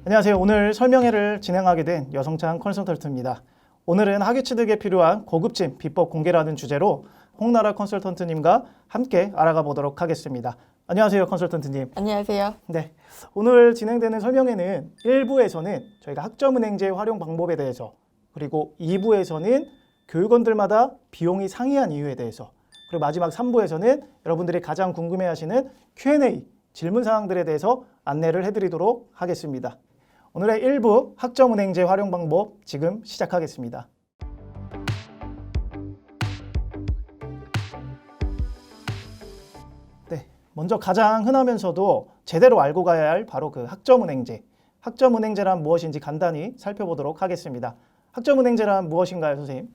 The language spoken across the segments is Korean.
안녕하세요. 오늘 설명회를 진행하게 된 여성창 컨설턴트입니다. 오늘은 학위 취득에 필요한 고급진 비법 공개라는 주제로 홍나라 컨설턴트님과 함께 알아가 보도록 하겠습니다. 안녕하세요, 컨설턴트님. 안녕하세요. 네, 오늘 진행되는 설명회는 1부에서는 저희가 학점은행제 활용 방법에 대해서, 그리고 2부에서는 교육원들마다 비용이 상이한 이유에 대해서, 그리고 마지막 3부에서는 여러분들이 가장 궁금해하시는 Q&A 질문 사항들에 대해서 안내를 해드리도록 하겠습니다. 오늘의 1부 학점은행제 활용 방법 지금 시작하겠습니다. 네, 먼저 가장 흔하면서도 제대로 알고 가야 할 바로 그 학점은행제. 학점은행제란 무엇인지 간단히 살펴보도록 하겠습니다. 학점은행제란 무엇인가요, 선생님?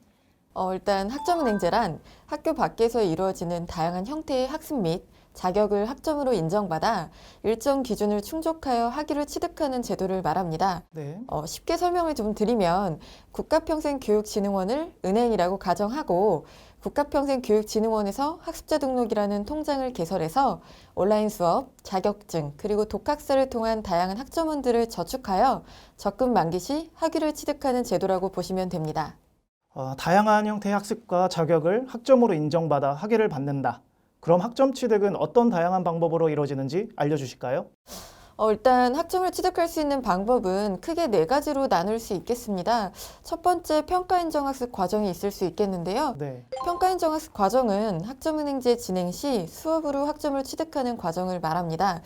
일단 학점은행제란 학교 밖에서 이루어지는 다양한 형태의 학습 및 자격을 학점으로 인정받아 일정 기준을 충족하여 학위를 취득하는 제도를 말합니다. 네. 쉽게 설명을 좀 드리면 국가평생교육진흥원을 은행이라고 가정하고 국가평생교육진흥원에서 학습자 등록이라는 통장을 개설해서 온라인 수업, 자격증, 그리고 독학사를 통한 다양한 학점원들을 저축하여 적금 만기 시 학위를 취득하는 제도라고 보시면 됩니다. 다양한 형태의 학습과 자격을 학점으로 인정받아 학위를 받는다. 그럼 학점 취득은 어떤 다양한 방법으로 이루어지는지 알려주실까요? 일단 학점을 취득할 수 있는 방법은 크게 4가지로 나눌 수 있겠습니다. 첫 번째, 평가인정학습 과정이 있을 수 있겠는데요. 네. 평가인정학습 과정은 학점은행제 진행 시 수업으로 학점을 취득하는 과정을 말합니다.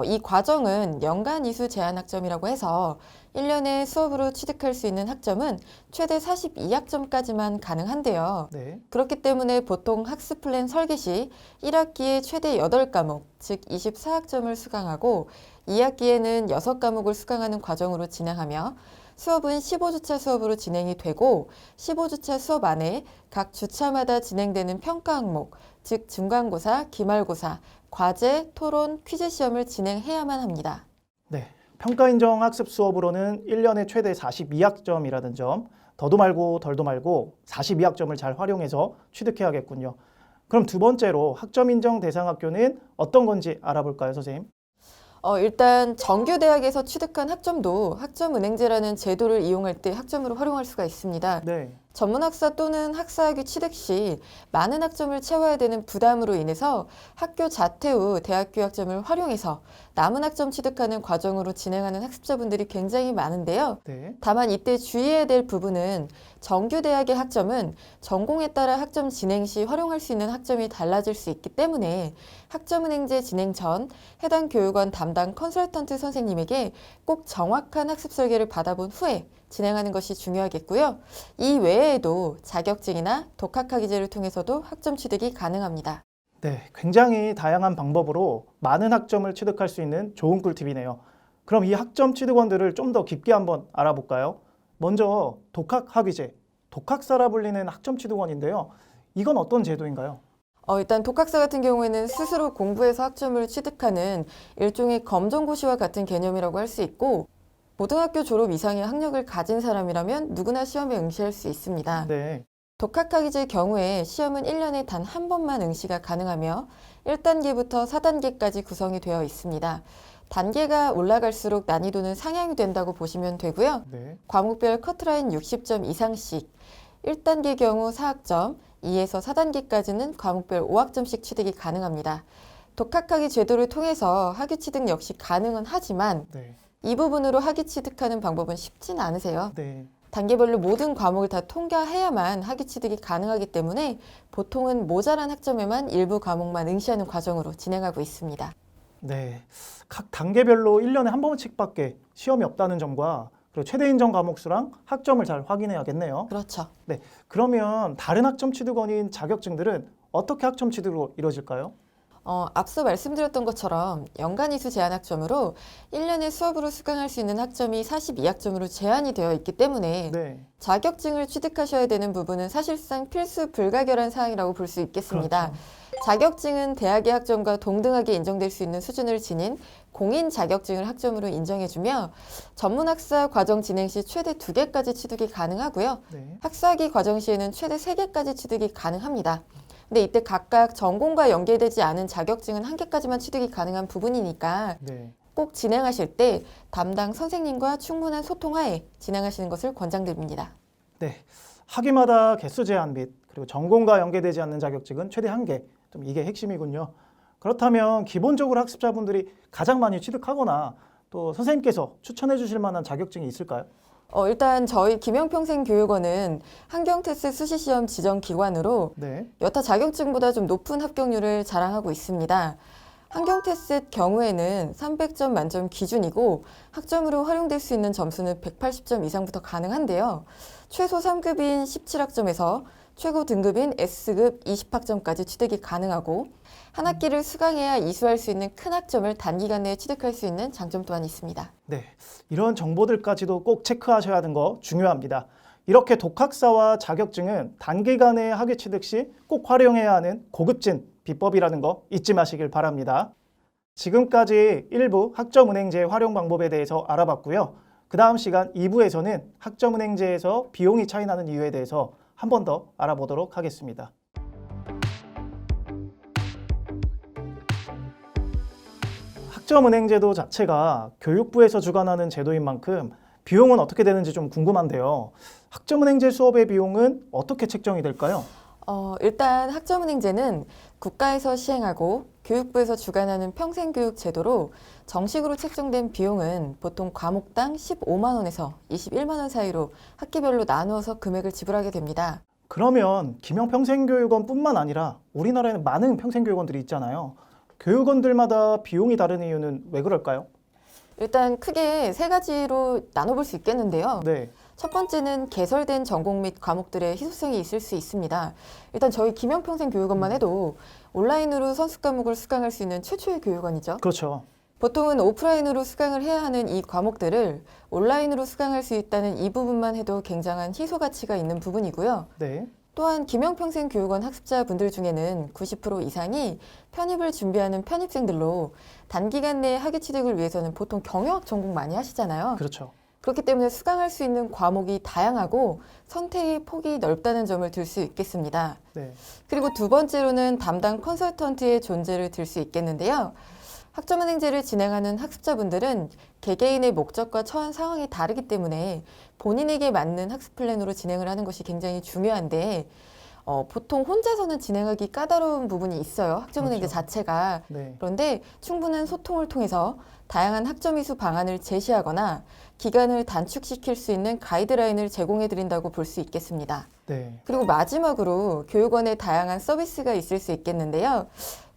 이 과정은 연간 이수 제한 학점이라고 해서 1년에 수업으로 취득할 수 있는 학점은 최대 42학점까지만 가능한데요. 네. 그렇기 때문에 보통 학습 플랜 설계 시 1학기에 최대 8과목, 즉 24학점을 수강하고 2학기에는 6과목을 수강하는 과정으로 진행하며 수업은 15주차 수업으로 진행이 되고 15주차 수업 안에 각 주차마다 진행되는 평가 항목, 즉 중간고사, 기말고사, 과제, 토론, 퀴즈 시험을 진행해야만 합니다. 네. 평가인정 학습 수업으로는 1년에 최대 42학점이라는 점, 더도 말고 덜도 말고 42학점을 잘 활용해서 취득해야겠군요. 그럼 두 번째로 학점 인정 대상 학교는 어떤 건지 알아볼까요, 선생님? 일단 정규대학에서 취득한 학점도 학점은행제라는 제도를 이용할 때 학점으로 활용할 수가 있습니다. 네. 전문학사 또는 학사학위 취득 시 많은 학점을 채워야 되는 부담으로 인해서 학교 자퇴 후 대학교 학점을 활용해서 남은 학점 취득하는 과정으로 진행하는 학습자분들이 굉장히 많은데요. 네. 다만 이때 주의해야 될 부분은 정규대학의 학점은 전공에 따라 학점 진행 시 활용할 수 있는 학점이 달라질 수 있기 때문에 학점은행제 진행 전 해당 교육원 담당 컨설턴트 선생님에게 꼭 정확한 학습 설계를 받아본 후에 진행하는 것이 중요하겠고요. 이 외에도 자격증이나 독학학위제를 통해서도 학점 취득이 가능합니다. 네, 굉장히 다양한 방법으로 많은 학점을 취득할 수 있는 좋은 꿀팁이네요. 그럼 이 학점 취득원들을 좀 더 깊게 한번 알아볼까요? 먼저 독학학위제, 독학사라 불리는 학점 취득원인데요. 이건 어떤 제도인가요? 일단 독학사 같은 경우에는 스스로 공부해서 학점을 취득하는 일종의 검정고시와 같은 개념이라고 할 수 있고 고등학교 졸업 이상의 학력을 가진 사람이라면 누구나 시험에 응시할 수 있습니다. 네. 독학학위제 경우에 시험은 1년에 단 한 번만 응시가 가능하며 1단계부터 4단계까지 구성이 되어 있습니다. 단계가 올라갈수록 난이도는 상향이 된다고 보시면 되고요. 네. 과목별 커트라인 60점 이상씩 1단계 경우 4학점, 2에서 4단계까지는 과목별 5학점씩 취득이 가능합니다. 독학학위 제도를 통해서 학위 취득 역시 가능은 하지만 네. 이 부분으로 학위 취득하는 방법은 쉽진 않으세요. 네. 단계별로 모든 과목을 다 통과해야만 학위 취득이 가능하기 때문에 보통은 모자란 학점에만 일부 과목만 응시하는 과정으로 진행하고 있습니다. 네. 각 단계별로 1년에 한 번씩밖에 시험이 없다는 점과 그리고 최대 인정 과목 수랑 학점을 잘 확인해야겠네요. 그렇죠. 네. 그러면 다른 학점 취득원인 자격증들은 어떻게 학점 취득으로 이루어질까요? 앞서 말씀드렸던 것처럼 연간 이수 제한 학점으로 1년에 수업으로 수강할 수 있는 학점이 42학점으로 제한이 되어 있기 때문에 네. 자격증을 취득하셔야 되는 부분은 사실상 필수 불가결한 사항이라고 볼 수 있겠습니다. 그렇죠. 자격증은 대학의 학점과 동등하게 인정될 수 있는 수준을 지닌 공인 자격증을 학점으로 인정해주며 전문학사 과정 진행 시 최대 2개까지 취득이 가능하고요. 네. 학사학위 과정 시에는 최대 3개까지 취득이 가능합니다. 근데 이때 각각 전공과 연계되지 않은 자격증은 1개까지만 취득이 가능한 부분이니까 네. 꼭 진행하실 때 담당 선생님과 충분한 소통하에 진행하시는 것을 권장드립니다. 네, 학위마다 개수 제한 및 그리고 전공과 연계되지 않는 자격증은 최대 1개, 좀 이게 핵심이군요. 그렇다면 기본적으로 학습자분들이 가장 많이 취득하거나 또 선생님께서 추천해 주실 만한 자격증이 있을까요? 일단 저희 김영평생교육원은 환경테스트 수시시험 지정기관으로 네, 여타 자격증보다 좀 높은 합격률을 자랑하고 있습니다. 환경테스트 경우에는 300점 만점 기준이고 학점으로 활용될 수 있는 점수는 180점 이상부터 가능한데요. 최소 3급인 17학점에서 최고 등급인 S급 20학점까지 취득이 가능하고 한 학기를 수강해야 이수할 수 있는 큰 학점을 단기간 내에 취득할 수 있는 장점 또한 있습니다. 네, 이런 정보들까지도 꼭 체크하셔야 하는 거 중요합니다. 이렇게 독학사와 자격증은 단기간에 학위 취득 시 꼭 활용해야 하는 고급진 비법이라는 거 잊지 마시길 바랍니다. 지금까지 1부 학점은행제 활용 방법에 대해서 알아봤고요. 그 다음 시간 2부에서는 학점은행제에서 비용이 차이 나는 이유에 대해서 한 번 더 알아보도록 하겠습니다. 학점은행제도 자체가 교육부에서 주관하는 제도인 만큼 비용은 어떻게 되는지 좀 궁금한데요. 학점은행제 수업의 비용은 어떻게 책정이 될까요? 일단 학점은행제는 국가에서 시행하고 교육부에서 주관하는 평생교육 제도로 정식으로 책정된 비용은 보통 과목당 15만 원에서 21만 원 사이로 학기별로 나누어서 금액을 지불하게 됩니다. 그러면 김영평생교육원뿐만 아니라 우리나라에는 많은 평생교육원들이 있잖아요. 교육원들마다 비용이 다른 이유는 왜 그럴까요? 일단 크게 세 가지로 나눠볼 수 있겠는데요. 네, 첫 번째는 개설된 전공 및 과목들의 희소성이 있을 수 있습니다. 일단 저희 김영평생교육원만 해도 온라인으로 선수 과목을 수강할 수 있는 최초의 교육원이죠. 그렇죠. 보통은 오프라인으로 수강을 해야 하는 이 과목들을 온라인으로 수강할 수 있다는 이 부분만 해도 굉장한 희소 가치가 있는 부분이고요. 네, 또한 김영평생교육원 학습자분들 중에는 90% 이상이 편입을 준비하는 편입생들로 단기간 내에 학위 취득을 위해서는 보통 경영학 전공 많이 하시잖아요. 그렇죠. 그렇기 때문에 수강할 수 있는 과목이 다양하고 선택의 폭이 넓다는 점을 들 수 있겠습니다. 네, 그리고 두 번째로는 담당 컨설턴트의 존재를 들 수 있겠는데요. 학점은행제를 진행하는 학습자분들은 개개인의 목적과 처한 상황이 다르기 때문에 본인에게 맞는 학습 플랜으로 진행을 하는 것이 굉장히 중요한데 보통 혼자서는 진행하기 까다로운 부분이 있어요. 학점은행제 그렇죠. 자체가. 네, 그런데 충분한 소통을 통해서 다양한 학점 이수 방안을 제시하거나 기간을 단축시킬 수 있는 가이드라인을 제공해 드린다고 볼 수 있겠습니다. 네. 그리고 마지막으로 교육원의 다양한 서비스가 있을 수 있겠는데요.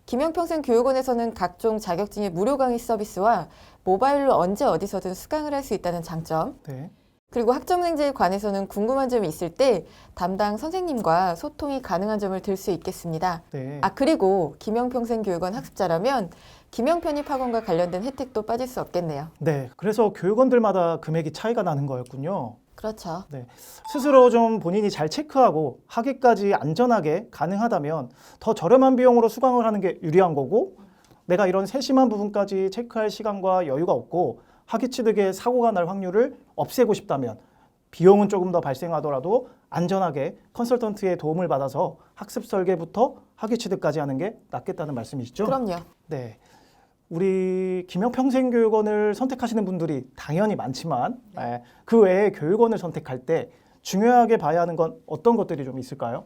김영평생교육원에서는 각종 자격증의 무료 강의 서비스와 모바일로 언제 어디서든 수강을 할 수 있다는 장점, 네. 그리고 학점은행제에 관해서는 궁금한 점이 있을 때 담당 선생님과 소통이 가능한 점을 들 수 있겠습니다. 네. 그리고 김영평생교육원 학습자라면 김영편입학원과 관련된 혜택도 빠질 수 없겠네요. 네. 그래서 교육원들마다 금액이 차이가 나는 거였군요. 그렇죠. 네. 스스로 좀 본인이 잘 체크하고 학위까지 안전하게 가능하다면 더 저렴한 비용으로 수강을 하는 게 유리한 거고, 내가 이런 세심한 부분까지 체크할 시간과 여유가 없고 학위 취득에 사고가 날 확률을 없애고 싶다면 비용은 조금 더 발생하더라도 안전하게 컨설턴트의 도움을 받아서 학습 설계부터 학위 취득까지 하는 게 낫겠다는 말씀이시죠? 그럼요. 네. 우리 김영평생교육원을 선택하시는 분들이 당연히 많지만 그 외에 교육원을 선택할 때 중요하게 봐야 하는 건 어떤 것들이 좀 있을까요?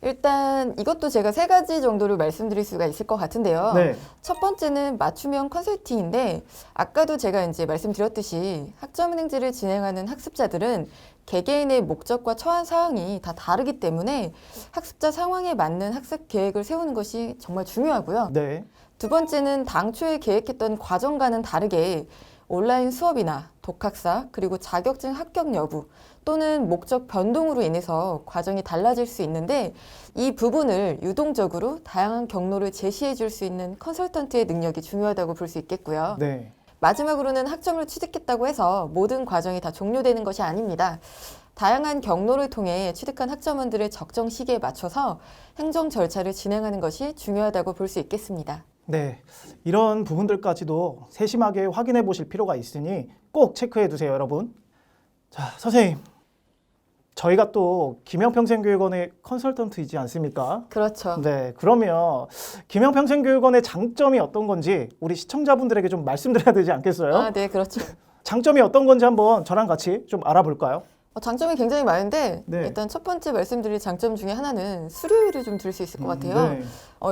일단 이것도 제가 세 가지 정도를 말씀드릴 수가 있을 것 같은데요. 네. 첫 번째는 맞춤형 컨설팅인데 아까도 제가 이제 말씀드렸듯이 학점은행제를 진행하는 학습자들은 개개인의 목적과 처한 사항이 다 다르기 때문에 학습자 상황에 맞는 학습 계획을 세우는 것이 정말 중요하고요. 네. 두 번째는 당초에 계획했던 과정과는 다르게 온라인 수업이나 독학사 그리고 자격증 합격 여부 또는 목적 변동으로 인해서 과정이 달라질 수 있는데 이 부분을 유동적으로 다양한 경로를 제시해 줄 수 있는 컨설턴트의 능력이 중요하다고 볼 수 있겠고요. 네. 마지막으로는 학점을 취득했다고 해서 모든 과정이 다 종료되는 것이 아닙니다. 다양한 경로를 통해 취득한 학점원들을 적정 시기에 맞춰서 행정 절차를 진행하는 것이 중요하다고 볼 수 있겠습니다. 네. 이런 부분들까지도 세심하게 확인해 보실 필요가 있으니 꼭 체크해 두세요, 여러분. 자, 선생님. 저희가 또 김영평생교육원의 컨설턴트이지 않습니까? 그렇죠. 네, 그러면 김영평생교육원의 장점이 어떤 건지 우리 시청자분들에게 좀 말씀드려야 되지 않겠어요? 아, 네, 그렇죠. 장점이 어떤 건지 한번 저랑 같이 좀 알아볼까요? 장점이 굉장히 많은데 네. 일단 첫 번째 말씀드릴 장점 중에 하나는 수료율을 좀 들 수 있을 것 같아요. 네.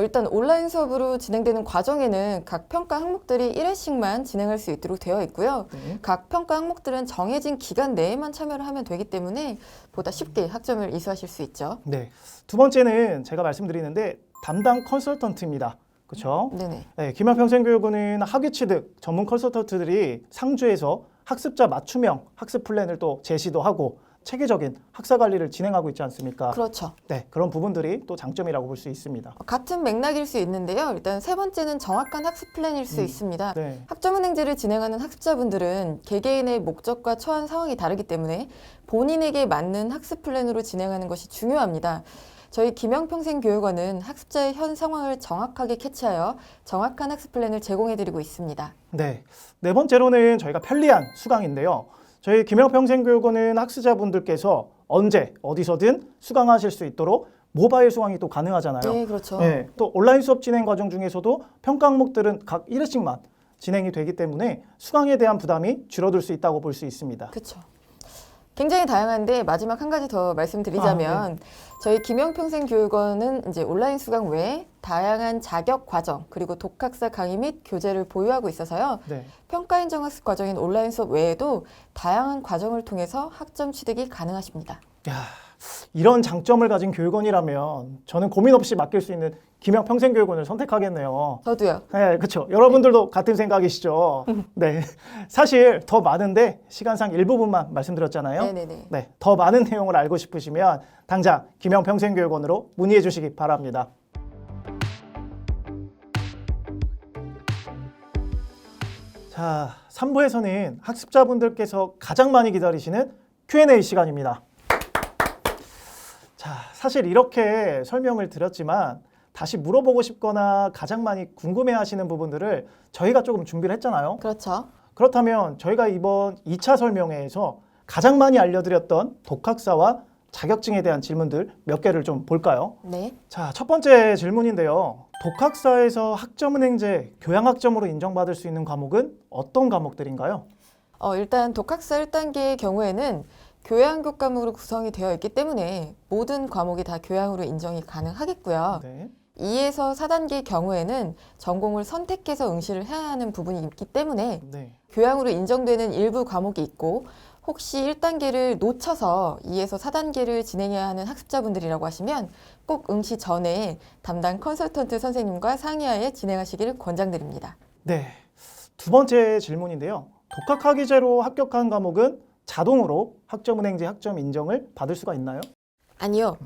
일단 온라인 수업으로 진행되는 과정에는 각 평가 항목들이 1회씩만 진행할 수 있도록 되어 있고요. 네. 각 평가 항목들은 정해진 기간 내에만 참여를 하면 되기 때문에 보다 쉽게 학점을 이수하실 수 있죠. 네. 두 번째는 제가 말씀드리는데 담당 컨설턴트입니다. 그렇죠? 네네. 네, 김영평생교육원은 학위 취득 전문 컨설턴트들이 상주에서 학습자 맞춤형 학습 플랜을 또 제시도 하고 체계적인 학사 관리를 진행하고 있지 않습니까? 그렇죠. 네, 그런 부분들이 또 장점이라고 볼 수 있습니다. 같은 맥락일 수 있는데요. 일단 세 번째는 정확한 학습 플랜일 수 있습니다. 네, 학점은행제를 진행하는 학습자분들은 개개인의 목적과 처한 상황이 다르기 때문에 본인에게 맞는 학습 플랜으로 진행하는 것이 중요합니다. 저희 김영평생교육원은 학습자의 현 상황을 정확하게 캐치하여 정확한 학습 플랜을 제공해드리고 있습니다. 네. 네 번째로는 저희가 편리한 수강인데요. 저희 김영평생교육원은 학습자분들께서 언제 어디서든 수강하실 수 있도록 모바일 수강이 또 가능하잖아요. 네, 그렇죠. 네, 또 온라인 수업 진행 과정 중에서도 평가 항목들은 각 1회씩만 진행이 되기 때문에 수강에 대한 부담이 줄어들 수 있다고 볼 수 있습니다. 그렇죠. 굉장히 다양한데 마지막 한 가지 더 말씀드리자면 저희 김영평생교육원은 이제 온라인 수강 외에 다양한 자격 과정 그리고 독학사 강의 및 교재를 보유하고 있어서요. 네. 평가 인정 학습 과정인 온라인 수업 외에도 다양한 과정을 통해서 학점 취득이 가능하십니다. 야, 이런 장점을 가진 교육원이라면 저는 고민 없이 맡길 수 있는 김영평생교육원을 선택하겠네요. 저도요. 네, 그렇죠. 여러분들도 같은 생각이시죠? 네, 사실 더 많은데 시간상 일부분만 말씀드렸잖아요. 네네네. 네, 더 많은 내용을 알고 싶으시면 당장 김영평생교육원으로 문의해 주시기 바랍니다. 자, 3부에서는 학습자분들께서 가장 많이 기다리시는 Q&A 시간입니다. 자, 사실 이렇게 설명을 드렸지만 다시 물어보고 싶거나 가장 많이 궁금해하시는 부분들을 저희가 조금 준비를 했잖아요. 그렇죠. 그렇다면 저희가 이번 2차 설명회에서 가장 많이 알려드렸던 독학사와 자격증에 대한 질문들 몇 개를 좀 볼까요? 네. 자, 첫 번째 질문인데요. 독학사에서 학점은행제 교양학점으로 인정받을 수 있는 과목은 어떤 과목들인가요? 일단 독학사 1단계의 경우에는 교양교 과목으로 구성이 되어 있기 때문에 모든 과목이 다 교양으로 인정이 가능하겠고요. 네. 2에서 4단계의 경우에는 전공을 선택해서 응시를 해야 하는 부분이 있기 때문에 네. 교양으로 인정되는 일부 과목이 있고 혹시 1단계를 놓쳐서 2에서 4단계를 진행해야 하는 학습자분들이라고 하시면 꼭 응시 전에 담당 컨설턴트 선생님과 상의하에 진행하시기를 권장드립니다. 네. 두 번째 질문인데요. 독학학위제로 합격한 과목은 자동으로 학점은행제 학점 인정을 받을 수가 있나요? 아니요.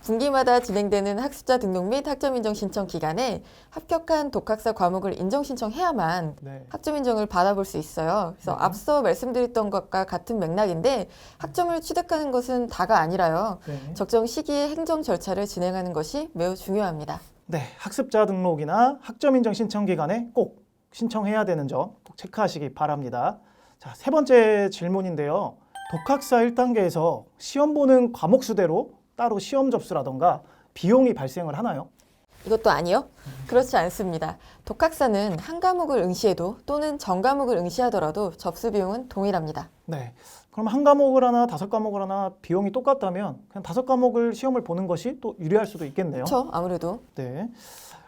분기마다 진행되는 학습자 등록 및 학점 인정 신청 기간에 합격한 독학사 과목을 인정 신청해야만 네. 학점 인정을 받아볼 수 있어요. 그래서 앞서 말씀드렸던 것과 같은 맥락인데 학점을 취득하는 것은 다가 아니라요. 네. 적정 시기에 행정 절차를 진행하는 것이 매우 중요합니다. 네, 학습자 등록이나 학점 인정 신청 기간에 꼭 신청해야 되는 점 꼭 체크하시기 바랍니다. 자, 세 번째 질문인데요. 독학사 1단계에서 시험 보는 과목 수대로 따로 시험 접수라던가 비용이 발생을 하나요? 이것도 아니요. 그렇지 않습니다. 독학사는 한 과목을 응시해도 또는 전 과목을 응시하더라도 접수 비용은 동일합니다. 네. 그럼 한 과목을 하나, 5과목을 하나 비용이 똑같다면 그냥 5과목을 시험을 보는 것이 또 유리할 수도 있겠네요. 그렇죠. 아무래도. 네.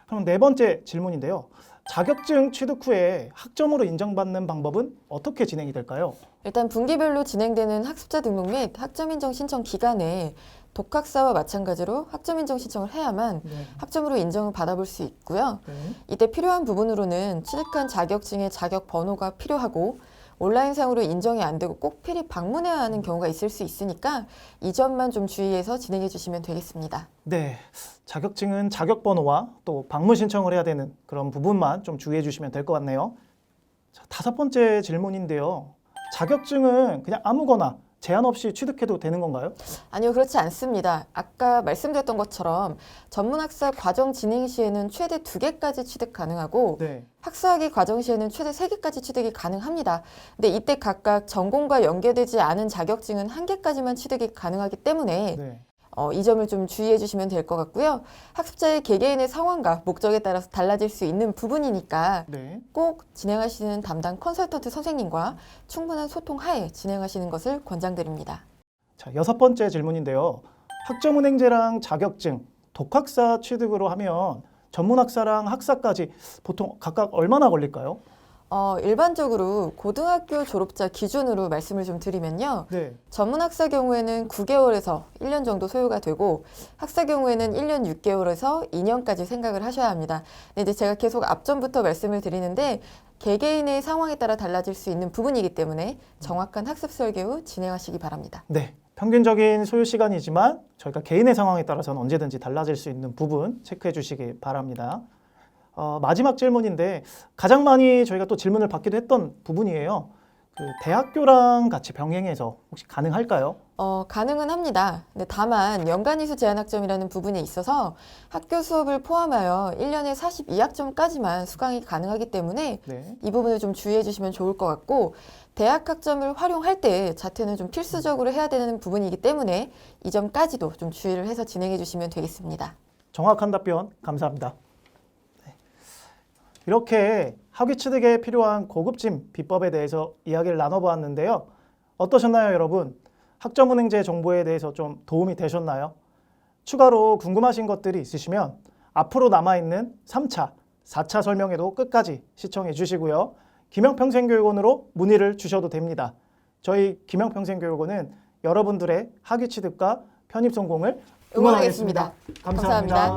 그럼 네 번째 질문인데요. 자격증 취득 후에 학점으로 인정받는 방법은 어떻게 진행이 될까요? 일단 분기별로 진행되는 학습자 등록 및 학점 인정 신청 기간에 독학사와 마찬가지로 학점 인정 신청을 해야만 네. 학점으로 인정을 받아볼 수 있고요. 네. 이때 필요한 부분으로는 취득한 자격증의 자격 번호가 필요하고 온라인상으로 인정이 안 되고 꼭 필히 방문해야 하는 경우가 있을 수 있으니까 이 점만 좀 주의해서 진행해 주시면 되겠습니다. 네. 자격증은 자격 번호와 또 방문 신청을 해야 되는 그런 부분만 좀 주의해 주시면 될 것 같네요. 자, 다섯 번째 질문인데요. 자격증은 그냥 아무거나 제한 없이 취득해도 되는 건가요? 아니요, 그렇지 않습니다. 아까 말씀드렸던 것처럼 전문학사 과정 진행 시에는 최대 2개까지 취득 가능하고 네. 학사학위 과정 시에는 최대 3개까지 취득이 가능합니다. 근데 이때 각각 전공과 연계되지 않은 자격증은 1개까지만 취득이 가능하기 때문에 네. 이 점을 좀 주의해 주시면 될 것 같고요. 학습자의 개개인의 상황과 목적에 따라서 달라질 수 있는 부분이니까 네. 꼭 진행하시는 담당 컨설턴트 선생님과 충분한 소통 하에 진행하시는 것을 권장드립니다. 자, 6번째 질문인데요. 학점은행제랑 자격증, 독학사 취득으로 하면 전문학사랑 학사까지 보통 각각 얼마나 걸릴까요? 일반적으로 고등학교 졸업자 기준으로 말씀을 좀 드리면요. 네. 전문학사 경우에는 9개월에서 1년 정도 소요가 되고 학사 경우에는 1년 6개월에서 2년까지 생각을 하셔야 합니다. 근데 이제 제가 계속 앞전부터 말씀을 드리는데 개개인의 상황에 따라 달라질 수 있는 부분이기 때문에 정확한 학습 설계 후 진행하시기 바랍니다. 네. 평균적인 소요 시간이지만 저희가 개인의 상황에 따라서는 언제든지 달라질 수 있는 부분 체크해 주시기 바랍니다. 마지막 질문인데 가장 많이 저희가 또 질문을 받기도 했던 부분이에요. 그 대학교랑 같이 병행해서 혹시 가능할까요? 가능은 합니다. 근데 다만 연간이수 제한학점이라는 부분에 있어서 학교 수업을 포함하여 1년에 42학점까지만 수강이 가능하기 때문에 네. 이 부분을 좀 주의해 주시면 좋을 것 같고 대학 학점을 활용할 때 자퇴는 좀 필수적으로 해야 되는 부분이기 때문에 이 점까지도 좀 주의를 해서 진행해 주시면 되겠습니다. 정확한 답변 감사합니다. 네. 이렇게 학위 취득에 필요한 고급진 비법에 대해서 이야기를 나눠보았는데요. 어떠셨나요, 여러분? 학점은행제 정보에 대해서 좀 도움이 되셨나요? 추가로 궁금하신 것들이 있으시면 앞으로 남아있는 3차, 4차 설명회도 끝까지 시청해 주시고요. 김영평생교육원으로 문의를 주셔도 됩니다. 저희 김영평생교육원은 여러분들의 학위 취득과 편입 성공을 응원하겠습니다. 감사합니다.